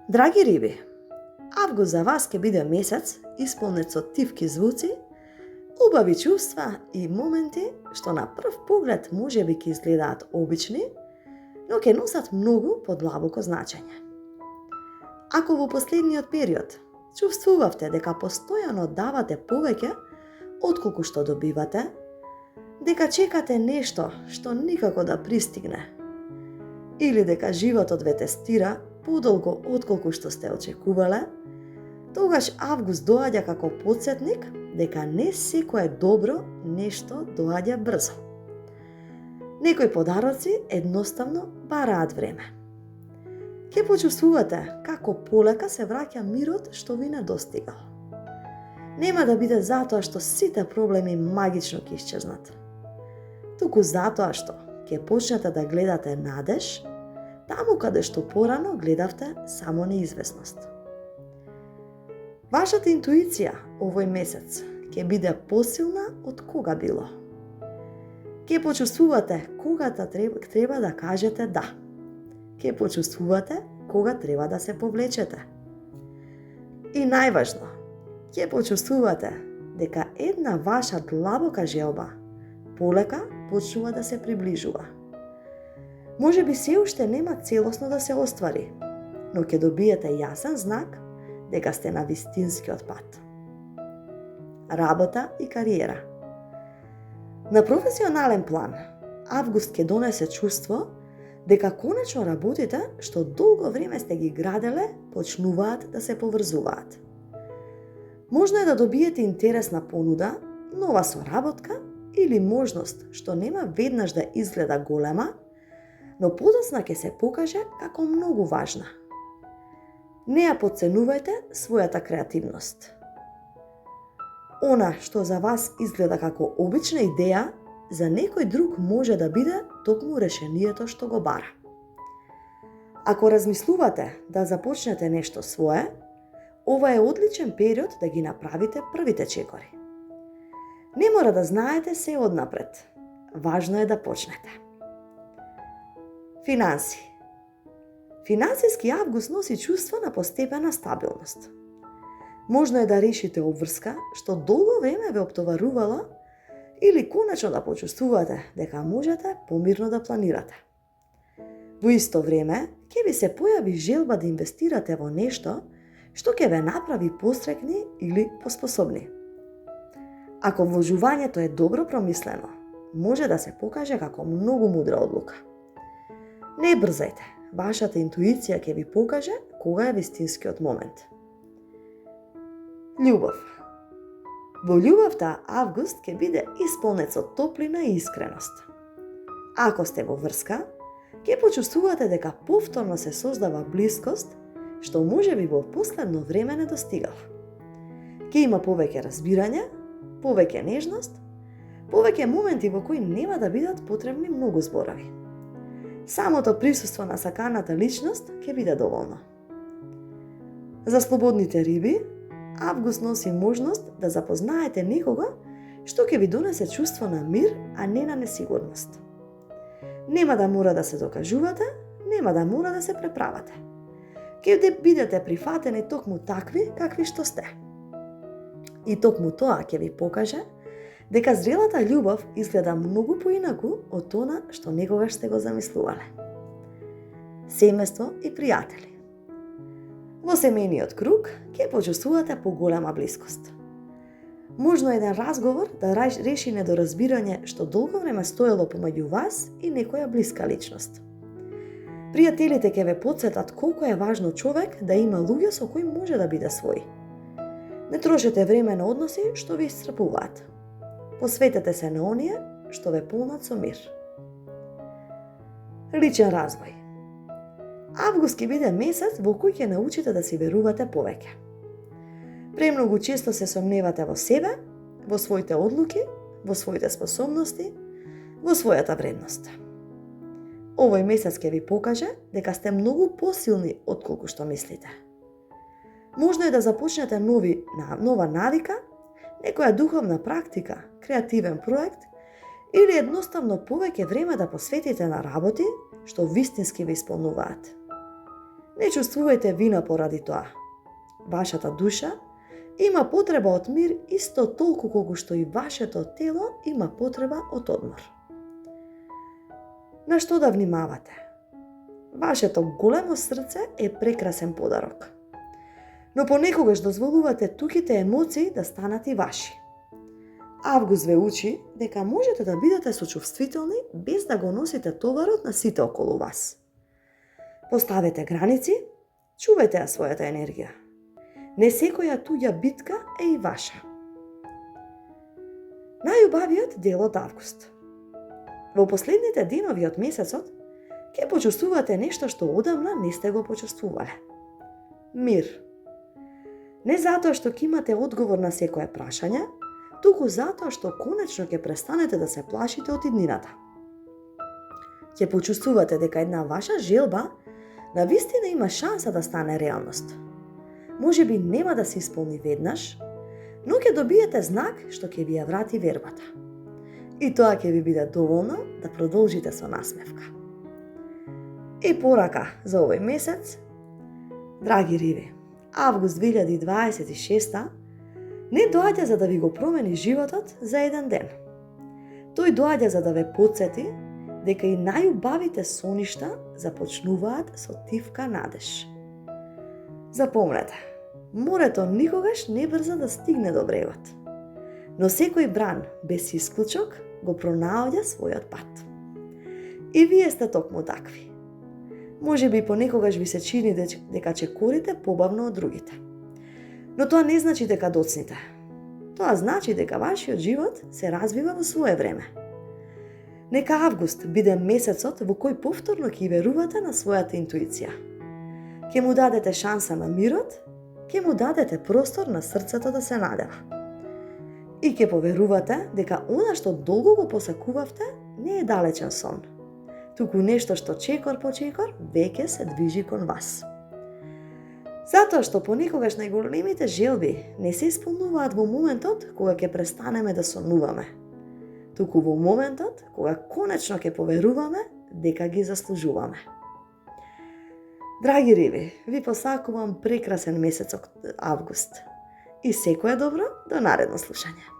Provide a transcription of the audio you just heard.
Драги риби, август за вас ќе биде месец исполнет со тивки звуци, убави чувства и моменти што на прв поглед можеби ќе изгледаат обични, но ќе носат многу подлабоко значење. Ако во последниот период чувствувавте дека постојано давате повеќе отколку што добивате, дека чекате нешто што никако да пристигне, или дека животот ве тестира подолго отколку што сте очекувале, тогаш август доаѓа како потсетник дека не секое добро нешто доаѓа брзо. Некои подароци едноставно бараат време. Ке почувствувате како полека се враќа мирот што ви недостигал. Нема да биде затоа што сите проблеми магично ќе исчезнат, туку затоа што ќе почнете да гледате надеж таму каде што порано гледавте само неизвестност. Вашата интуиција овој месец ќе биде посилна од кога било. Ќе почувствувате кога треба да кажете да. Ќе почувствувате кога треба да се повлечете. И најважно, ќе почувствувате дека една ваша длабока желба полека почнува да се приближува. Може би се уште нема целосно да се оствари, но ќе добиете јасен знак дека сте на вистинскиот пат. Работа и кариера. На професионален план, август ќе донесе чувство дека конечно работите што долго време сте ги граделе почнуваат да се поврзуваат. Можно е да добиете интересна понуда, нова соработка или можност што нема веднаш да изгледа голема, но подоцна ќе се покаже како многу важна. Не ја потценувајте својата креативност. Она што за вас изгледа како обична идеја, за некој друг може да биде токму решението што го бара. Ако размислувате да започнете нешто свое, ова е одличен период да ги направите првите чекори. Не мора да знаете се однапред. Важно е да почнете. Финанси. Финансиски август носи чувство на постепена стабилност. Можно е да решите обврска што долго време ве оптоварувала или конечно да почувствувате дека можете помирно да планирате. Во исто време, ќе ви се појави желба да инвестирате во нешто што ќе ве направи пострекни или поспособни. Ако вложувањето е добро промислено, може да се покаже како многу мудра одлука. Не брзајте, вашата интуиција ќе ви покаже кога е вистинскиот момент. Љубов. Во љубовта август ќе биде исполнет со топлина и искреност. Ако сте во врска, ќе почувствувате дека повторно се создава блискост што може би во последно време не достигал. Ќе има повеќе разбирање, повеќе нежност, повеќе моменти во кои нема да бидат потребни многу зборови. Самото присуство на саканата личност ќе биде доволно. За слободните риби, август носи можност да запознаете некого што ќе ви донесе чувство на мир, а не на несигурност. Нема да мора да се докажувате, нема да мора да се преправате. Ќе бидете прифатени токму такви какви што сте. И токму тоа ќе ви покаже дека зрелата љубов изгледа многу поинаку од она што некогаш сте го замислувале. Семејство и пријатели. Во семејниот круг ќе почувствувате поголема блискост. Можно еден разговор да реши недоразбирање што долго време стоело помеѓу вас и некоја блиска личност. Пријателите ќе ве потсетат колку е важно човек да има луѓе со кои може да биде свој. Не трошете време на односи што ви исцрпуваат. Посветете се на оние што ве полнат со мир. Личен развој. Август ќе биде месец во кој ќе научите да си верувате повеќе. Премногу често се сомневате во себе, во своите одлуки, во своите способности, во својата вредност. Овој месец ќе ви покаже дека сте многу посилни отколку што мислите. Можно е да започнете нова навика, некоја духовна практика, креативен проект или едноставно повеќе време да посветите на работи што вистински ве исполнуваат. Не чувствувајте вина поради тоа. Вашата душа има потреба од мир исто толку колку што и вашето тело има потреба од одмор. На што да внимавате? Вашето големо срце е прекрасен подарок. Но понекогаш дозволувате туѓите емоции да станат и ваши. Август ве учи дека можете да бидете сочувствителни без да го носите товарот на сите околу вас. Поставете граници, чувајте ја својата енергија. Не секоја туѓа битка е и ваша. Најубавиот дел од август. Во последните денови од месецот ќе почувствувате нешто што одамна не сте го почувствувале. Мир. Не затоа што ќе имате одговор на секое прашање, туку затоа што конечно ќе престанете да се плашите од иднината. Ќе почувствувате дека една ваша желба навистина има шанса да стане реалност. Можеби нема да се исполни веднаш, но ќе добиете знак што ќе ви ја врати вербата. И тоа ќе ви биде доволно да продолжите со насмевка. И порака за овој месец, драги риби, август 2026 не доаѓа за да ви го промени животот за еден ден. Тој доаѓа за да ве потсети дека и најубавите соништа започнуваат со тивка надеж. Запомнете, морето никогаш не брза да стигне до брегот, но секој бран без исклучок го пронаоѓа својот пат. И вие сте токму такви. Можеби понекогаш ви се чини дека чекорите побавно од другите. Но тоа не значи дека доцните. Тоа значи дека вашиот живот се развива во свое време. Нека август биде месецот во кој повторно ќе верувате на својата интуиција. Ќе му дадете шанса на мирот, ќе му дадете простор на срцето да се надева. И ќе поверувате дека она што долго го посакувавте не е далечен сон, туку нешто што чекор по чекор веќе се движи кон вас. Затоа што понекогаш најголемите желби не се исполнуваат во моментот кога ќе престанеме да сонуваме, туку во моментот кога конечно ќе поверуваме дека ги заслужуваме. Драги риби, ви посакувам прекрасен месец август и секое добро до наредно слушање.